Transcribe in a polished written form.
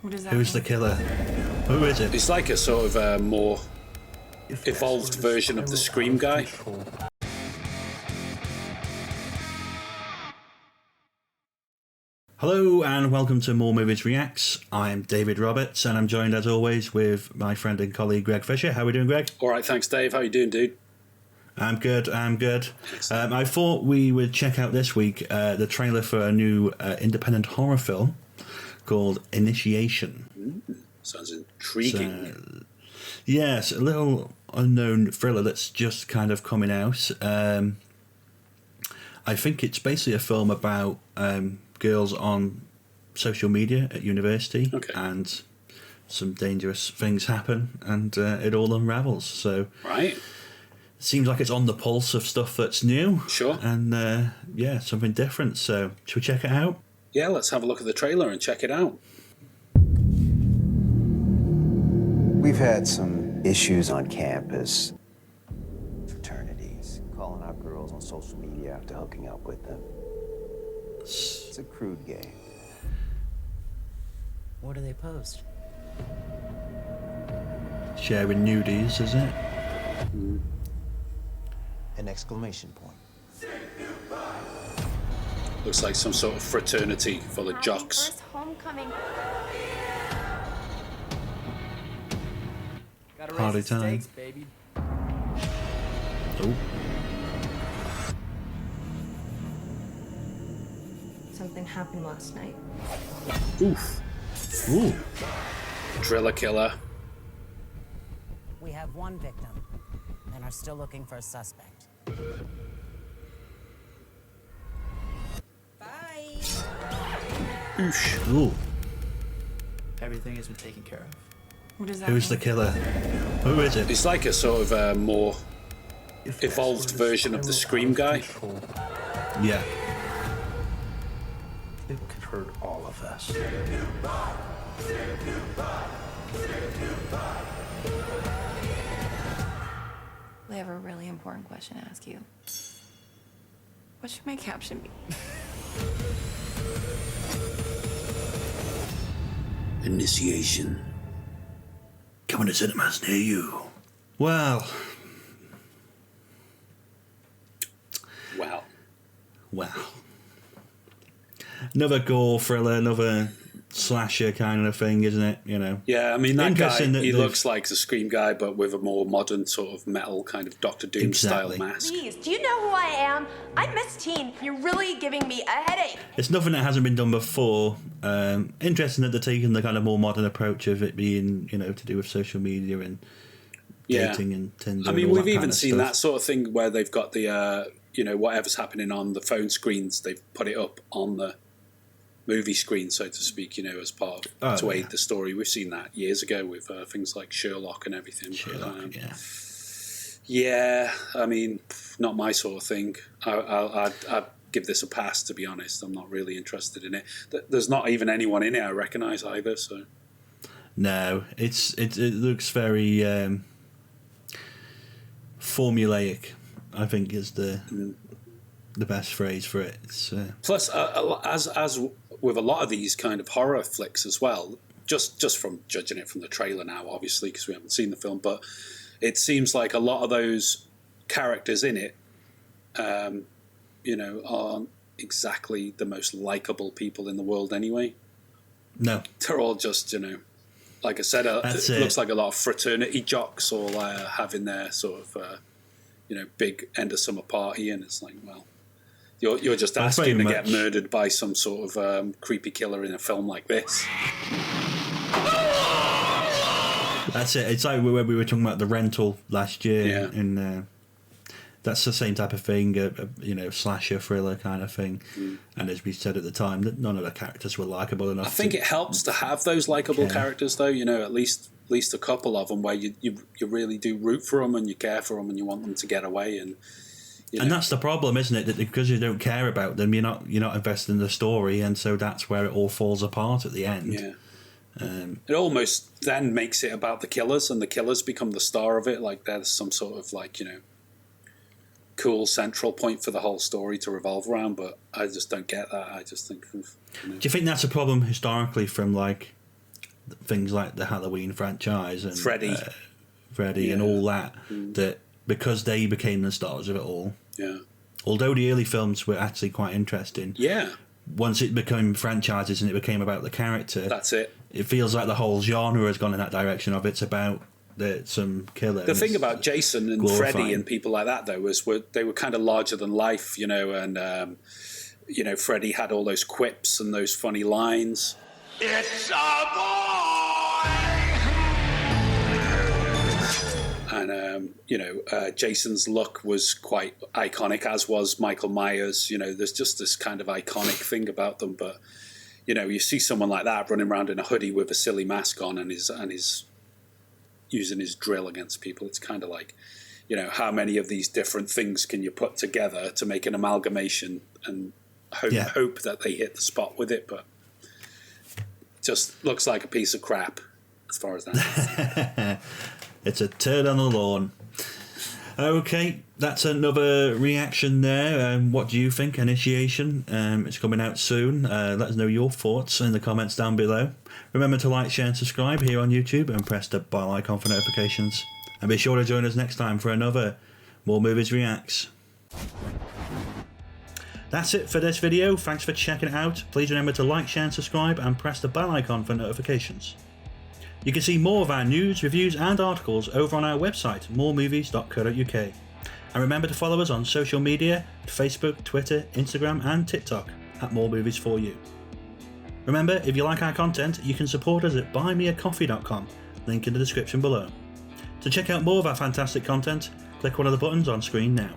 What does that Who's the mean? killer? Who is it? It's like a sort of more evolved version of the Scream guy. Hello and welcome to More Movies Reacts. I'm David Roberts and I'm joined as always with my friend and colleague Greg Fisher. How are we doing, Greg? All right, thanks, Dave. How you doing, dude? I'm good. I thought we would check out this week the trailer for a new independent horror film called Initiation. Sounds intriguing. Yes, a little unknown thriller that's just kind of coming out. I think it's basically a film about girls on social media at university, and some dangerous things happen, and it all unravels. So, Right. it seems like it's on the pulse of stuff that's new. Sure. And yeah, something different. So, should we check it out? Yeah, let's have a look at the trailer and check it out. We've had some issues on campus. Fraternities calling out girls on social media after hooking up with them. It's a crude game. What do they post? Sharing nudies, is it? An exclamation point. Looks like some sort of fraternity full of jocks. First homecoming. Party time. Baby. Oh, Something happened last night. Oof. ooh, Driller killer. We have one victim and are still looking for a suspect. Bye. Oosh. ooh. Everything has been taken care of. What does that Who's the mean? killer? Who is it? It's like a sort of more evolved version of the Scream guy. Yeah. It could hurt all of us. I have a really important question to ask you. What should my caption be? Initiation. Coming to cinemas near you. Well, Wow. another gore thriller, another slasher kind of thing, isn't it? You know. Yeah, I mean, that guy, Interesting that he they've- looks like the Scream guy, but with a more modern sort of metal kind of Doctor Doom style Exactly. mask. Please, do you know who I am? I'm Miss Teen. You're really giving me a headache. It's nothing that hasn't been done before. Interesting that they're taking the kind of more modern approach of it being, you know, to do with social media and Yeah. dating and Tinder. I mean, and all we've that even kind of seen stuff. that sort of thing where they've got the, you know, whatever's happening on the phone screens, they've put it up on the movie screen, so to speak, you know, as part of, to aid the story. We've seen that years ago with things like Sherlock and everything. Sherlock, yeah. Yeah, I mean, not my sort of thing. I'd give this a pass, to be honest. I'm not really interested in it. There's not even anyone in it I recognise either, so... No, it looks very formulaic, I think is the best phrase for it. It's, Plus, as with a lot of these kind of horror flicks as well, just from judging it from the trailer now, obviously, because we haven't seen the film, but it seems like a lot of those characters in it, you know, aren't exactly the most likable people in the world anyway. no. They're all just, you know, like I said, it looks like a lot of fraternity jocks all having their sort of, you know, big end of summer party, and it's like, well, you're just That's asking to very get much- murdered by some sort of creepy killer in a film like this. That's it. It's like when we were talking about The Rental last year. Yeah. And that's the same type of thing, you know, slasher thriller kind of thing. And as we said at the time, that none of the characters were likable enough. I think it helps to have those likable characters, though. You know, at least a couple of them where you really do root for them and you care for them and you want them to get away. And and that's the problem, isn't it? That because you don't care about them, you're not invested in the story, and so that's where it all falls apart at the end. yeah. It almost then makes it about the killers, and the killers become the star of it. Like there's some sort of like, you know, cool central point for the whole story to revolve around, but I just don't get that. I just think, Do you think that's a problem historically from like things like the Halloween franchise and Freddy. Freddy and all that, that because they became the stars of it all. Yeah. Although the early films were actually quite interesting. Yeah. Once it became franchises and it became about the character, That's it. It feels like the whole genre has gone in that direction of it's about some killer. The thing about Jason and glorifying. Freddy and people like that, though, was they were kind of larger than life, you know, and, you know, Freddy had all those quips and those funny lines. It's a boy! And, you know, Jason's look was quite iconic, as was Michael Myers. You know, there's just this kind of iconic thing about them. But, you know, you see someone like that running around in a hoodie with a silly mask on and is using his drill against people. It's kind of like, you know, how many of these different things can you put together to make an amalgamation and hope that they hit the spot with it? But just looks like a piece of crap as far as that. It's a turd on the lawn. Okay, that's another reaction there. What do you think? Initiation. It's coming out soon. Let us know your thoughts in the comments down below. Remember to like, share and subscribe here on YouTube and press the bell icon for notifications. And be sure to join us next time for another More Movies Reacts. That's it for this video. Thanks for checking it out. Please remember to like, share and subscribe and press the bell icon for notifications. You can see more of our news, reviews and articles over on our website, moremovies.co.uk. And remember to follow us on social media, Facebook, Twitter, Instagram and TikTok at More Movies For You. Remember, if you like our content, you can support us at buymeacoffee.com, link in the description below. To check out more of our fantastic content, click one of the buttons on screen now.